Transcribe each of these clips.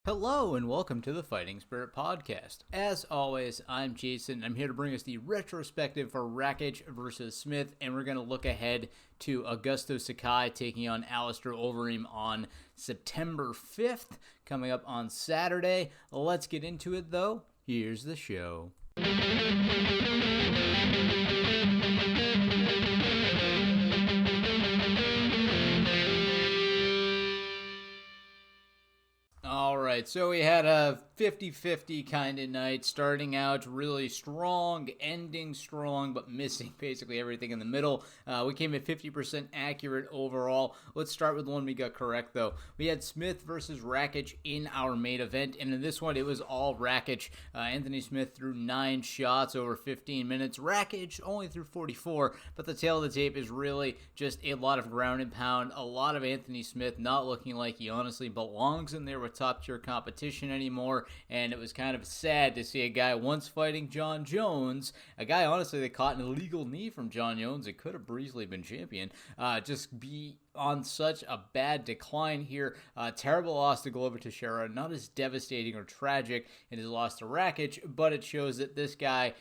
Hello and welcome to the Fighting Spirit Podcast. As always, I'm Jason. I'm here to bring us the retrospective for Rakic versus Smith, and we're going to look ahead to Augusto Sakai taking on Alistair Overeem on September 5th, coming up on Saturday. Let's get into it, though. Here's the show. Alright, so we had a 50-50 kind of night, starting out really strong, ending strong, but missing basically everything in the middle. We came at 50% accurate overall. Let's start with the one we got correct, though. We had Smith versus Rakic in our main event, and in this one, it was all Rakic. Anthony Smith threw 9 shots over 15 minutes. Rakic only threw 44, but the tail of the tape is really just a lot of ground and pound, a lot of Anthony Smith not looking like he honestly belongs in there with top-tier competition anymore, and it was kind of sad to see a guy once fighting Jon Jones, a guy honestly that caught an illegal knee from Jon Jones and could have breezily been champion, just be on such a bad decline here. Terrible loss to Glover Teixeira, not as devastating or tragic in his loss to Rakic, but it shows that this guy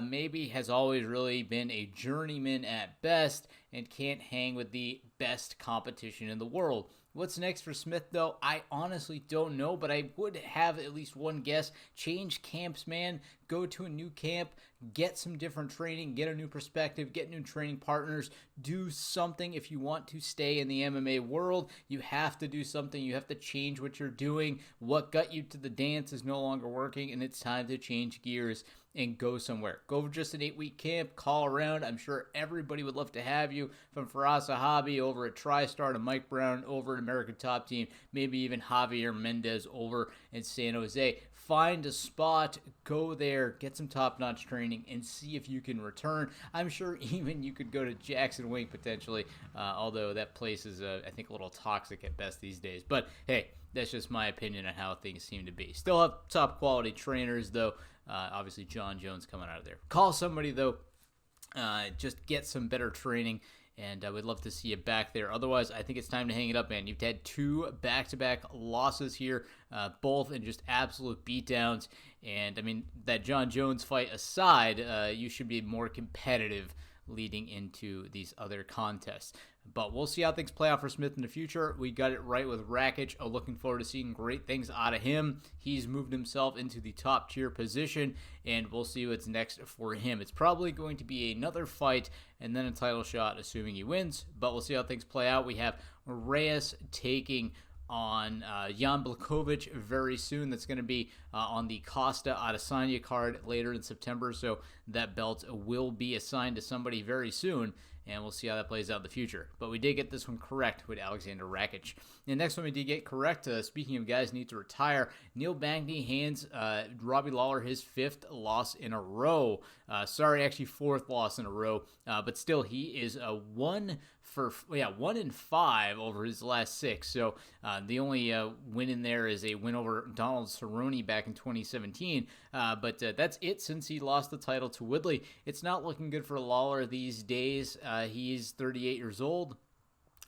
maybe has always really been a journeyman at best and can't hang with the best competition in the world. What's next for Smith, though? I honestly don't know, but I would have at least one guess. Change camps, man. Go to a new camp, get some different training, get a new perspective, get new training partners, do something. If you want to stay in the MMA world, you have to do something. You have to change what you're doing. What got you to the dance is no longer working, and it's time to change gears and go somewhere. Go for just an 8-week camp, call around. I'm sure everybody would love to have you, from Faraz Zahabi over at TriStar to Mike Brown over at American Top Team, maybe even Javier Mendez over in San Jose. Find a spot, go there, get some top-notch training, and see if you can return. I'm sure even you could go to Jackson Wink potentially, although that place is, I think, a little toxic at best these days. But hey, that's just my opinion on how things seem to be. Still have top-quality trainers, though. Obviously, Jon Jones coming out of there. Call somebody, though. Just get some better training, and I would love to see you back there. Otherwise, I think it's time to hang it up, man. You've had 2 back-to-back losses here, both in just absolute beatdowns. And, I mean, that Jon Jones fight aside, you should be more competitive leading into these other contests. But we'll see how things play out for Smith in the future. We got it right with Rakic. Looking forward to seeing great things out of him. He's moved himself into the top tier position, and we'll see what's next for him. It's probably going to be another fight and then a title shot, assuming he wins. But we'll see how things play out. We have Reyes taking on Jan Blachowicz very soon. That's going to be on the Costa Adesanya card later in September, so that belt will be assigned to somebody very soon, and we'll see how that plays out in the future. But we did get this one correct with Alexander Rakic. The next one we did get correct, speaking of guys need to retire, Neil Magny hands Robbie Lawler his 5th loss in a row. Actually 4th loss in a row, but still he is 1 in 5 over his last 6. So the only win in there is a win over Donald Cerrone back in 2017, but that's it since he lost the title to Woodley. It's not looking good for Lawler these days. He's 38 years old,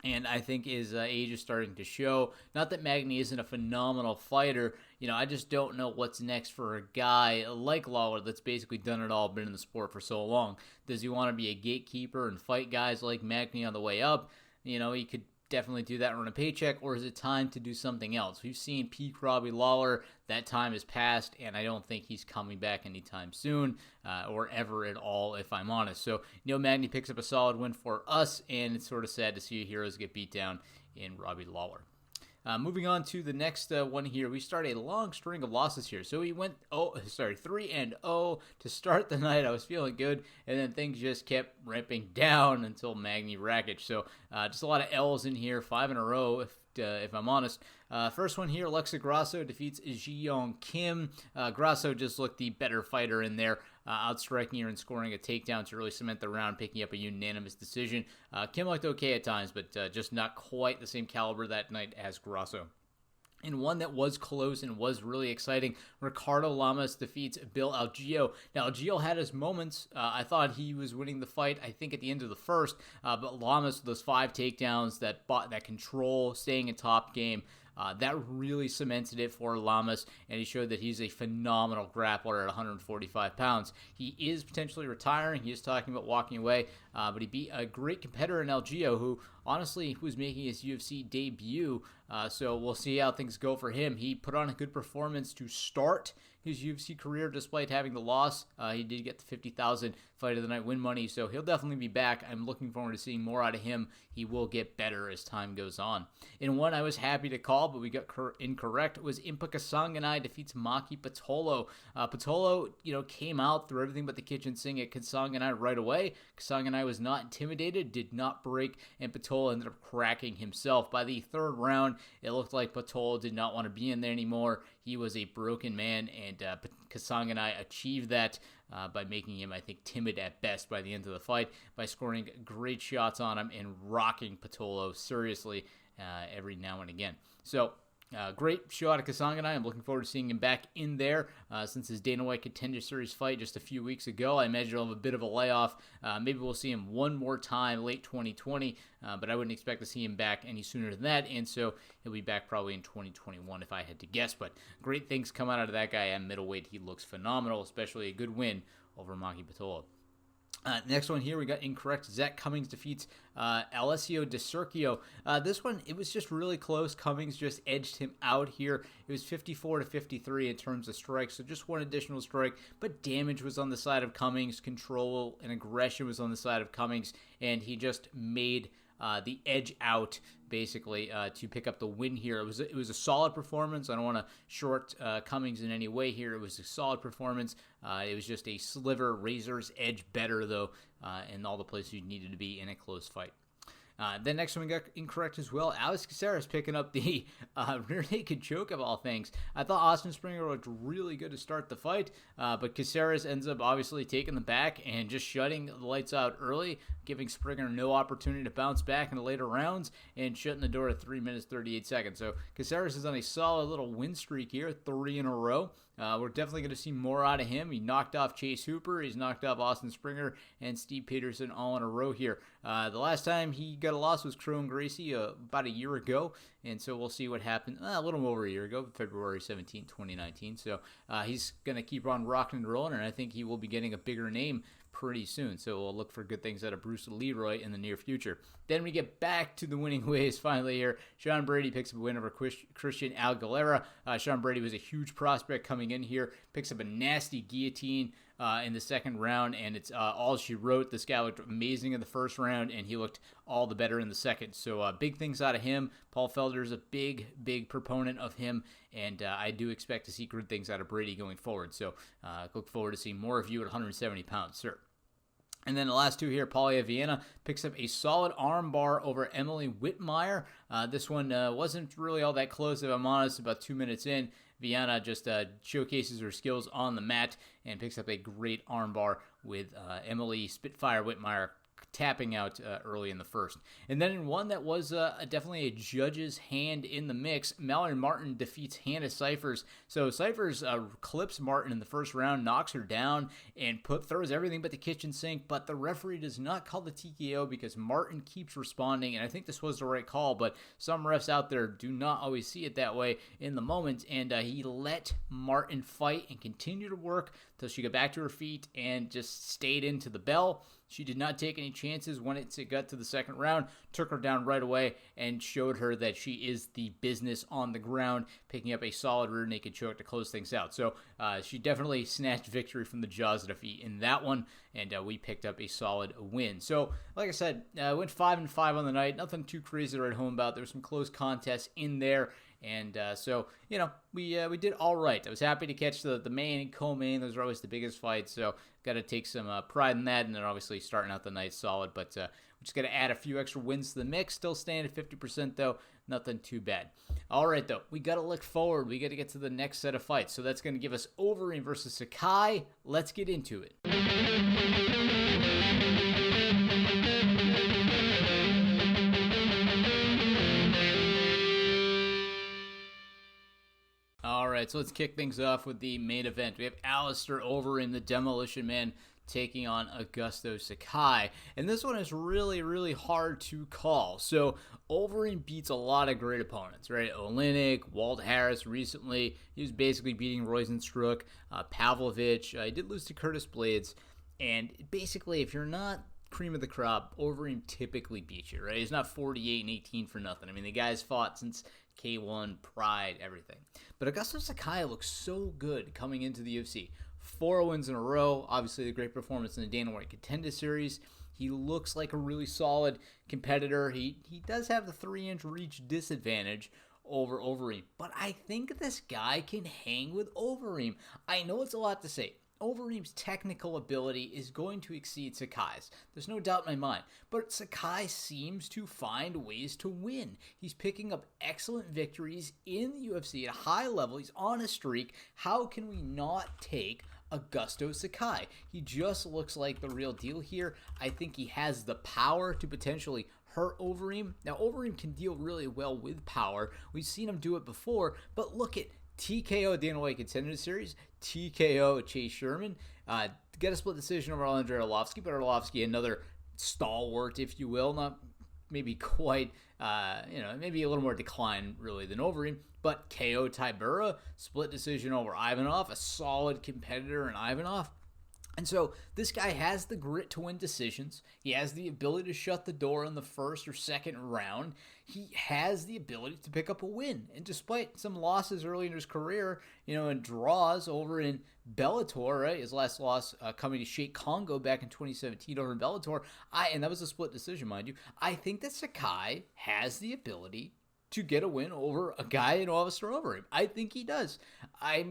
and I think his age is starting to show. Not that Magny isn't a phenomenal fighter. I just don't know what's next for a guy like Lawler that's basically done it all, been in the sport for so long. Does he want to be a gatekeeper and fight guys like Magny on the way up? He could definitely do that and run a paycheck, or is it time to do something else? We've seen peak Robbie Lawler. That time has passed, and I don't think he's coming back anytime soon, or ever at all, if I'm honest. So Neil Magny picks up a solid win for us, and it's sort of sad to see heroes get beat down in Robbie Lawler. Moving on to the next one here, we start a long string of losses here. So we went 3-0 to start the night. I was feeling good, and then things just kept ramping down until Magny Rakic. So just a lot of L's in here, 5 in a row, if I'm honest. First one here, Alexa Grasso defeats Ji Yong Kim. Grasso just looked the better fighter in there, outstriking her and scoring a takedown to really cement the round, picking up a unanimous decision. Kim looked okay at times, but just not quite the same caliber that night as Grasso. And one that was close and was really exciting, Ricardo Lamas defeats Bill Algeo. Now, Algeo had his moments. I thought he was winning the fight, I think, at the end of the first. But Lamas, with those 5 takedowns, that control, staying in top game, That really cemented it for Lamas, and he showed that he's a phenomenal grappler at 145 pounds. He is potentially retiring. He is talking about walking away, but he beat a great competitor in Algeo, who honestly was making his UFC debut. So we'll see how things go for him. He put on a good performance to start his UFC career despite having the loss. He did get the $50,000 fight of the night win money, so he'll definitely be back. I'm looking forward to seeing more out of him. He will get better as time goes on. In one I was happy to call, but we got incorrect, was Impa Kasanganay defeats Maki Pitolo. Pitolo, came out through everything but the kitchen sink at Kasanganay right away. Kasanganay was not intimidated, did not break, and Pitolo ended up cracking himself. By the third round, it looked like Pitolo did not want to be in there anymore. He was a broken man, and Kasanganay achieved that by making him, I think, timid at best by the end of the fight, by scoring great shots on him and rocking Pitolo seriously every now and again. So, great show out of Kasanganay. I'm looking forward to seeing him back in there since his Dana White Contender Series fight just a few weeks ago. I imagine he'll have a bit of a layoff. Maybe we'll see him one more time late 2020, but I wouldn't expect to see him back any sooner than that, and so he'll be back probably in 2021 if I had to guess. But great things come out of that guy at middleweight. He looks phenomenal, especially a good win over Maki Pitolo. Next one here, we got incorrect. Zach Cummings defeats Alessio Di Sergio. This one, it was just really close. Cummings just edged him out here. It was 54-53 in terms of strikes, so just one additional strike, but damage was on the side of Cummings. Control and aggression was on the side of Cummings, and he just made the edge out, basically, to pick up the win here. It was a solid performance. I don't want to short Cummings in any way here. It was a solid performance. It was just a sliver, razor's edge better, though, in all the places you needed to be in a close fight. Then next one we got incorrect as well. Alex Caceres picking up the rear naked choke of all things. I thought Austin Springer looked really good to start the fight, but Caceres ends up obviously taking the back and just shutting the lights out early, giving Springer no opportunity to bounce back in the later rounds and shutting the door at 3 minutes 38 seconds. So Caceres is on a solid little win streak here, 3 in a row. We're definitely going to see more out of him. He knocked off Chase Hooper. He's knocked off Austin Springer and Steve Peterson all in a row here. The last time he got a loss was Kron Gracie about a year ago, and so we'll see what happened. A little over a year ago, February 17, 2019. So he's going to keep on rocking and rolling, and I think he will be getting a bigger name pretty soon. So we'll look for good things out of Bruce Leroy in the near future. Then we get back to the winning ways finally here. Sean Brady picks up a win over Christian Aguilera. Sean Brady was a huge prospect coming in here, picks up a nasty guillotine in the second round, and it's all she wrote. This guy looked amazing in the first round, and he looked all the better in the second. So big things out of him. Paul Felder's a big proponent of him, and I do expect to see good things out of Brady going forward. So look forward to seeing more of you at 170 pounds, sir. And then the last two here, Paulia Viana picks up a solid arm bar over Emily Whitmire. This one wasn't really all that close, if I'm honest, about 2 minutes in. Viana just showcases her skills on the mat and picks up a great arm bar with Emily Spitfire Whitmire tapping out early in the first. And then in one that was definitely a judge's hand in the mix, Mallory Martin defeats Hannah Cyphers. So Cyphers clips Martin in the first round, knocks her down, and throws everything but the kitchen sink, but the referee does not call the TKO because Martin keeps responding, and I think this was the right call, but some refs out there do not always see it that way in the moment, and he let Martin fight and continue to work until she got back to her feet and just stayed into the bell. She did not take any chances when it got to the second round, took her down right away, and showed her that she is the business on the ground, picking up a solid rear naked choke to close things out. So she definitely snatched victory from the jaws of defeat in that one, and we picked up a solid win. So, like I said, went 5-5 on the night. Nothing too crazy to write home about. There were some close contests in there. And so, we did all right. I was happy to catch the main and co-main. Those are always the biggest fights, so got to take some pride in that. And then obviously starting out the night solid, but we just got to add a few extra wins to the mix. Still staying at 50% though. Nothing too bad. All right, though. We got to look forward. We got to get to the next set of fights. So that's going to give us Overeem versus Sakai. Let's get into it. All right, right, so let's kick things off with the main event. We have Alistair Overeem, the Demolition Man, taking on Augusto Sakai. And this one is really, really hard to call. So Overeem beats a lot of great opponents, right? Olynyk, Walt Harris recently. He was basically beating Rosenstruck, Pavlovich. He did lose to Curtis Blades. And basically, if you're not cream of the crop, Overeem typically beats you, right? He's not 48-18 for nothing. I mean, the guy's fought since K1, Pride, everything. But Augusto Sakai looks so good coming into the UFC. 4 wins in a row. Obviously, the great performance in the Dana White Contender Series. He looks like a really solid competitor. He does have the 3-inch reach disadvantage over Overeem. But I think this guy can hang with Overeem. I know it's a lot to say. Overeem's technical ability is going to exceed Sakai's. There's no doubt in my mind. But Sakai seems to find ways to win. He's picking up excellent victories in the UFC at a high level. He's on a streak. How can we not take Augusto Sakai? He just looks like the real deal here. I think he has the power to potentially hurt Overeem. Now, Overeem can deal really well with power. We've seen him do it before, but look at TKO Dana White Contender Series, TKO Chase Sherman, get a split decision over Andrei Arlovsky, but Arlovsky, another stalwart, if you will, not maybe quite, maybe a little more decline really than Overeem, but KO Tybura, split decision over Ivanov, a solid competitor in Ivanov. And so this guy has the grit to win decisions. He has the ability to shut the door in the first or second round. He has the ability to pick up a win. And despite some losses early in his career, and draws over in Bellator, right? His last loss coming to Sheikh Congo back in 2017 over in Bellator. And that was a split decision, mind you. I think that Sakai has the ability to get a win over a guy in Alistair Overeem. I think he does. I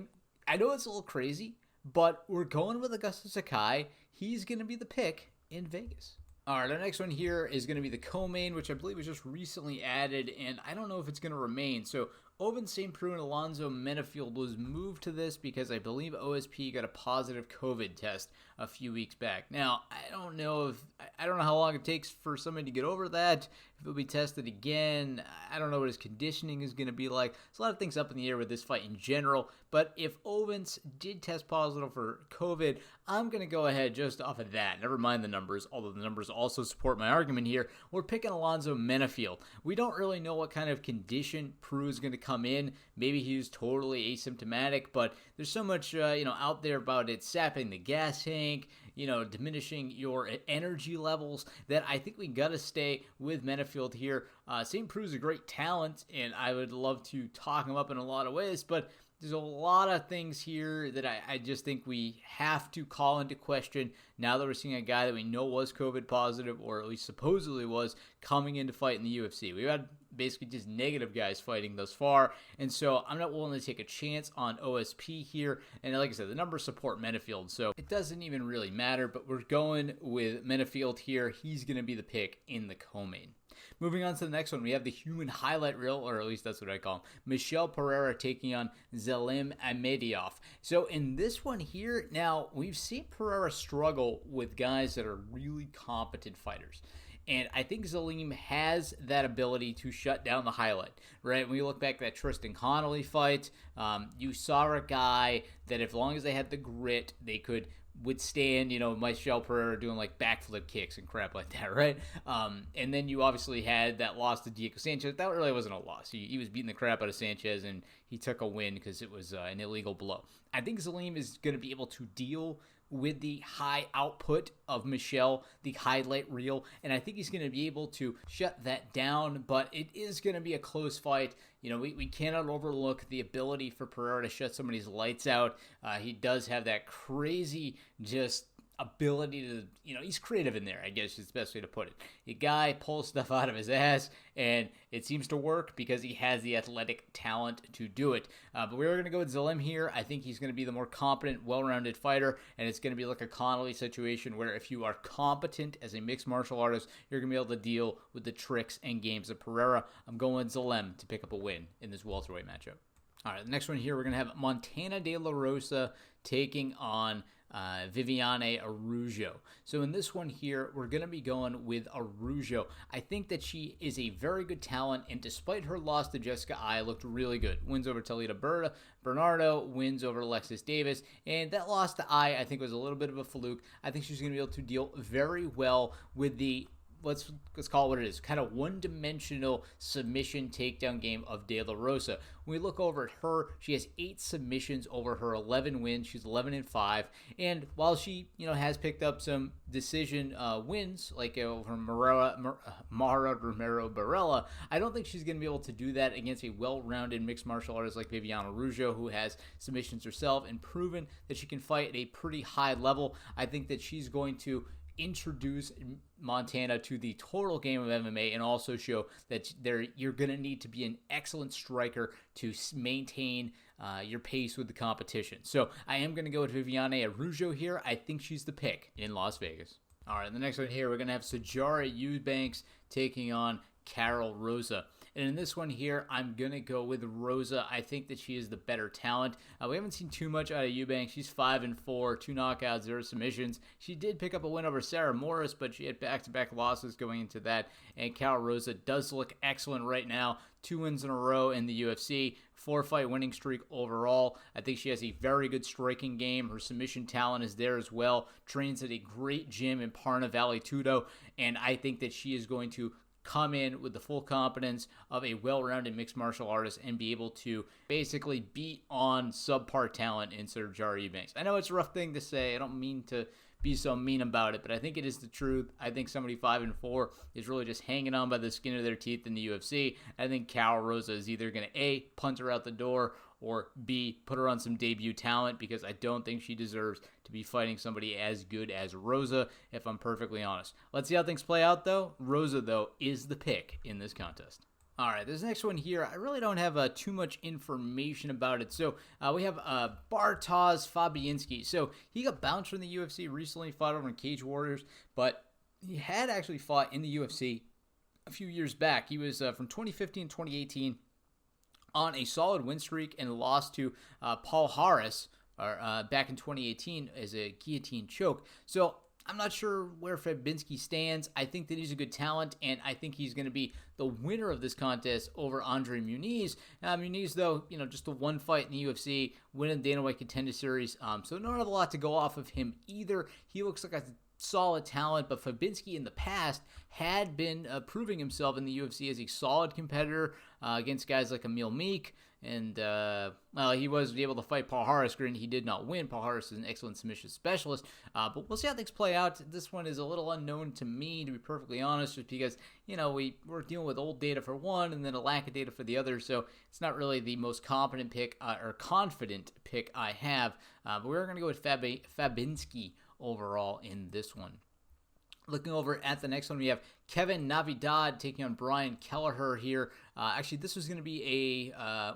know it's a little crazy, but we're going with Augusto Sakai. He's going to be the pick in Vegas. All right, our next one here is going to be the co-main, which I believe was just recently added, and I don't know if it's going to remain. So Ovince St. Preux and Alonzo Menafield was moved to this because I believe OSP got a positive COVID test a few weeks back. Now, I don't know how long it takes for somebody to get over that, if it'll be tested again. I don't know what his conditioning is going to be like. There's a lot of things up in the air with this fight in general, but if Ovince did test positive for COVID, I'm going to go ahead just off of that. Never mind the numbers, although the numbers also support my argument here. We're picking Alonzo Menafield. We don't really know what kind of condition Prue is going to come in. Maybe he's totally asymptomatic, but there's so much out there about it sapping the gas tank, diminishing your energy levels, that I think we got to stay with Menafield here. St. Prue's a great talent, and I would love to talk him up in a lot of ways, but there's a lot of things here that I just think we have to call into question now that we're seeing a guy that we know was COVID positive, or at least supposedly was, coming in to fight in the UFC. We've had basically just negative guys fighting thus far, and so I'm not willing to take a chance on OSP here. And like I said, the numbers support Menafield, so it doesn't even really matter, but we're going with Menafield here. He's going to be the pick in the co-main. Moving on to the next one, we have the human highlight reel, or at least that's what I call him. Michel Pereira taking on Zelim Amediev. So in this one here, now we've seen Pereira struggle with guys that are really competent fighters. And I think Zelim has that ability to shut down the highlight, right? When you look back at that Tristan Connolly fight, you saw a guy that as long as they had the grit, they could withstand, Michel Pereira doing like backflip kicks and crap like that, right? And then you obviously had that loss to Diego Sanchez. That really wasn't a loss. He was beating the crap out of Sanchez, and he took a win because it was an illegal blow. I think Zelim is going to be able to deal with the high output of Michel, the highlight reel, and I think he's going to be able to shut that down, but it is going to be a close fight. We cannot overlook the ability for Pereira to shut somebody's lights out. He does have that crazy just ability to, he's creative in there, I guess is the best way to put it. The guy pulls stuff out of his ass, and it seems to work because he has the athletic talent to do it. But we're going to go with Zelim here. I think he's going to be the more competent, well-rounded fighter, and it's going to be like a Connolly situation where if you are competent as a mixed martial artist, you're going to be able to deal with the tricks and games of Pereira. I'm going with Zelim to pick up a win in this welterweight matchup. All right, the next one here, we're going to have Montana De La Rosa taking on Viviane Araújo. So in this one here, we're going to be going with Araújo. I think that she is a very good talent, and despite her loss to Jessica Ai, looked really good. Wins over Talita Bernardo, wins over Alexis Davis, and that loss to Ai, I think, was a little bit of a fluke. I think she's going to be able to deal very well with the let's call it what it is, kind of one-dimensional submission takedown game of De La Rosa. When we look over at her, she has 8 submissions over her 11 wins. She's 11-5, and while she, has picked up some decision wins, like over Mara Romero Barella, I don't think she's going to be able to do that against a well-rounded mixed martial artist like Viviane Araújo, who has submissions herself and proven that she can fight at a pretty high level. I think that she's going to introduce Montana to the total game of MMA and also show that you're going to need to be an excellent striker to maintain your pace with the competition. So I am going to go with Viviane Araújo here. I think she's the pick in Las Vegas. All right, the next one here, we're going to have Sijara Eubanks taking on Carol Rosa. And in this one here, I'm going to go with Rosa. I think that she is the better talent. We haven't seen too much out of Eubanks. She's 5-4, 2 knockouts, 0 submissions. She did pick up a win over Sarah Morris, but she had back-to-back losses going into that. And Carol Rosa does look excellent right now. 2 wins in a row in the UFC, 4-fight winning streak overall. I think she has a very good striking game. Her submission talent is there as well. Trains at a great gym in Parna Valley Tudo. And I think that she is going to come in with the full competence of a well-rounded mixed martial artist and be able to basically beat on subpar talent in Sijara Eubanks. I know it's a rough thing to say. I don't mean to be so mean about it, but I think it is the truth. I think somebody 5-4 is really just hanging on by the skin of their teeth in the UFC. I think Carol Rosa is either going to A, punt her out the door, or B, put her on some debut talent, because I don't think she deserves to be fighting somebody as good as Rosa, if I'm perfectly honest. Let's see how things play out, though. Rosa, though, is the pick in this contest. All right, this next one here, I really don't have too much information about it. So we have Bartosz Fabianski. So he got bounced from the UFC recently, fought over in Cage Warriors, but he had actually fought in the UFC a few years back. He was from 2015 to 2018 on a solid win streak and lost to Paul Harris back in 2018 as a guillotine choke. So I'm not sure where Fabianski stands. I think that he's a good talent, and I think he's going to be the winner of this contest over Andre Muniz. Muniz, though, just the one fight in the UFC, winning the Dana White Contender Series, so not a lot to go off of him either. He looks like a solid talent, but Fabianski in the past had been proving himself in the UFC as a solid competitor against guys like Emil Meek, and he was able to fight Paul Harris. Granted, he did not win. Paul Harris is an excellent submission specialist, but we'll see how things play out. This one is a little unknown to me, to be perfectly honest, just because we're dealing with old data for one and then a lack of data for the other, so it's not really the most confident pick or confident pick I have, but we're going to go with Fabianski overall in this one. Looking over at the next one, we have Kevin Navidad taking on Brian Kelleher here. Actually, this was going to be a,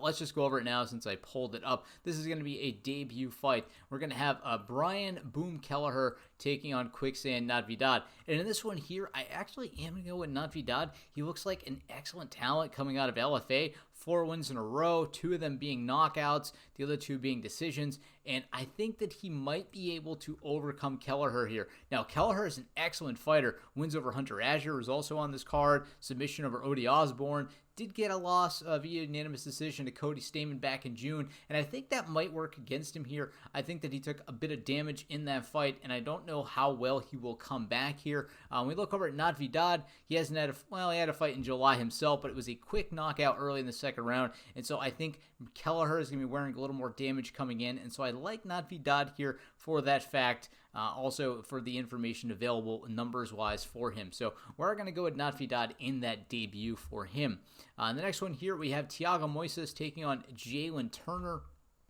let's just go over it now since I pulled it up. This is going to be a debut fight. We're going to have Brian Boom Kelleher taking on Quicksand Navidad. And in this one here, I actually am going to go with Navidad. He looks like an excellent talent coming out of LFA. 4 wins in a row, 2 of them being knockouts, the other 2 being decisions, and I think that he might be able to overcome Kelleher here. Now, Kelleher is an excellent fighter. Wins over Hunter Azure is also on this card. Submission over Odie Osborne. Did get a loss via unanimous decision to Cody Stamann back in June, and I think that might work against him here. I think that he took a bit of damage in that fight, and I don't know how well he will come back here. When we look over at Navidad, he hasn't had he had a fight in July himself, but it was a quick knockout early in the second round, and so I think Kelleher is going to be wearing a little more damage coming in, and so I like Navidad here for that fact. Also for the information available numbers-wise for him. So we're going to go with Navidad in that debut for him. The next one here, we have Thiago Moises taking on Jalen Turner.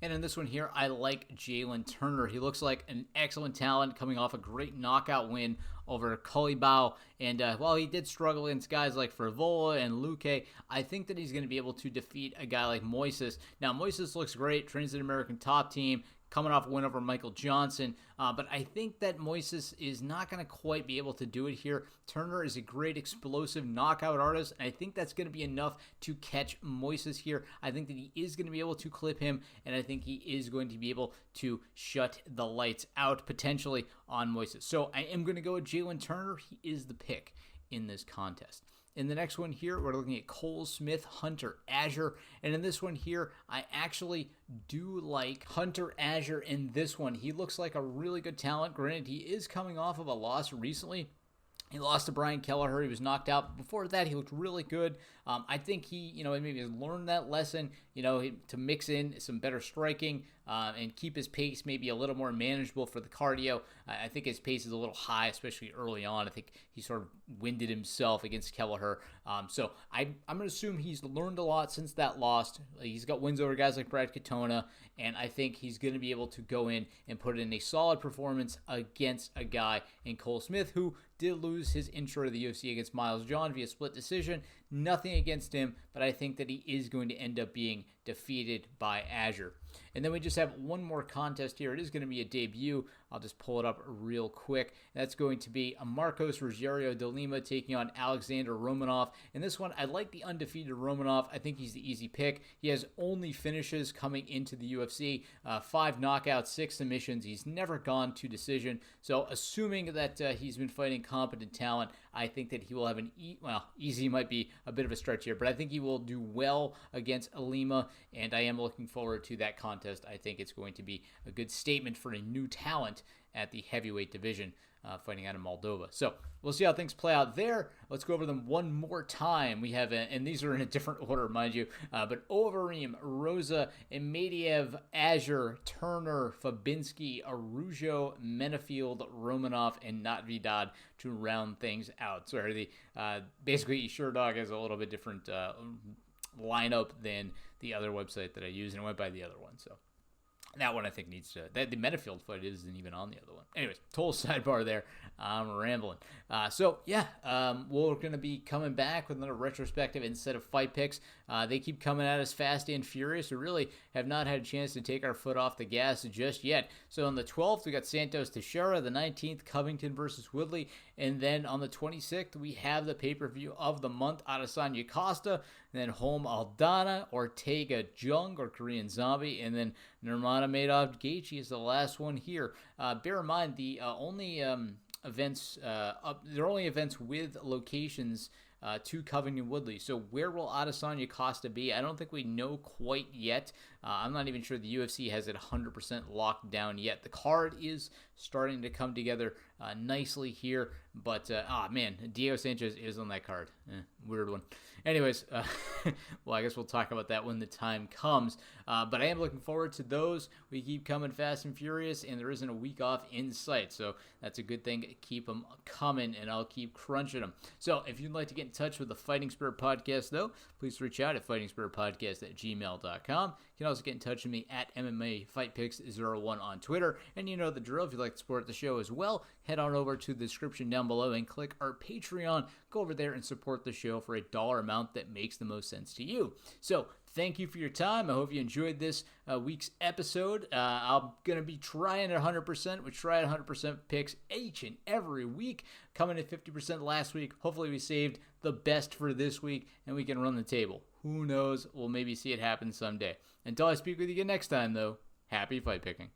And in this one here, I like Jalen Turner. He looks like an excellent talent coming off a great knockout win over Kolibao. And while he did struggle against guys like Frivola and Luque, I think that he's going to be able to defeat a guy like Moises. Now, Moises looks great, trains an American top team, coming off a win over Michael Johnson. But I think that Moises is not going to quite be able to do it here. Turner is a great explosive knockout artist, and I think that's going to be enough to catch Moises here. I think that he is going to be able to clip him, and I think he is going to be able to shut the lights out potentially on Moises. So I am going to go with Jalen Turner. He is the pick in this contest. In the next one here, we're looking at Cole Smith, Hunter Azure. And in this one here, I actually do like Hunter Azure in this one. He looks like a really good talent. Granted, he is coming off of a loss recently. He lost to Brian Kelleher. He was knocked out. Before that, he looked really good. I think he, maybe has learned that lesson, to mix in some better striking and keep his pace maybe a little more manageable for the cardio. I think his pace is a little high, especially early on. I think he sort of winded himself against Kelleher. So I'm going to assume he's learned a lot since that loss. He's got wins over guys like Brad Katona, and I think he's going to be able to go in and put in a solid performance against a guy in Cole Smith, who did lose his intro to the UFC against Miles John via split decision. Nothing against him, but I think that he is going to end up being defeated by Azure. And then we just have one more contest here. It is going to be a debut. I'll just pull it up real quick. That's going to be a Marcos Rogerio de Lima taking on Alexander Romanov. In this one, I like the undefeated Romanov. I think he's the easy pick. He has only finishes coming into the UFC. 5 knockouts, 6 submissions. He's never gone to decision. So assuming that he's been fighting competent talent, I think that he will have easy might be a bit of a stretch here, but I think he will do well against Lima, and I am looking forward to that contest. I think it's going to be a good statement for a new talent at the heavyweight division fighting out of Moldova. So we'll see how things play out there. Let's go over them one more time. We have, and these are in a different order, mind you, but Overeem, Rosa, Imadiev, Azure, Turner, Fabinski, Arujo, Menefield, Romanov, and Natividad to round things out. So basically, Sherdog has a little bit different lineup than the other website that I use, and I went by the other one. So that one I think needs to. The Menefield fight isn't even on the other one. Anyways, total sidebar there. I'm rambling. We're going to be coming back with another retrospective instead of fight picks. They keep coming at us fast and furious. We really have not had a chance to take our foot off the gas just yet. So on the 12th, we got Santos Teixeira. The 19th, Covington versus Woodley. And then on the 26th, we have the pay-per-view of the month, Adesanya Costa. And then Holm Aldana, Ortega Jung, or Korean Zombie. And then Nurmagomedov Gaethje is the last one here. Bear in mind, the only events they're only events with locations to Covington Woodley. So where will Adesanya Costa be? I don't think we know quite yet. I'm not even sure the UFC has it 100% locked down yet. The card is starting to come together nicely here, but Diego Sanchez is on that card. Weird one. Anyways, well, I guess we'll talk about that when the time comes. But I am looking forward to those. We keep coming fast and furious, and there isn't a week off in sight. So that's a good thing. Keep them coming, and I'll keep crunching them. So if you'd like to get in touch with the Fighting Spirit Podcast, though, please reach out at fightingspiritpodcast@gmail.com. You can also get in touch with me at MMA Fight Picks 01 on Twitter. And you know the drill. If you'd like to support the show as well, head on over to the description down below and click our Patreon. Go over there and support the show for a dollar amount that makes the most sense to you. So thank you for your time. I hope you enjoyed this week's episode. I'm going to be trying at 100%. We try at 100% picks each and every week. Coming at 50% last week. Hopefully we saved the best for this week and we can run the table. Who knows? We'll maybe see it happen someday. Until I speak with you again next time, though, happy fight picking.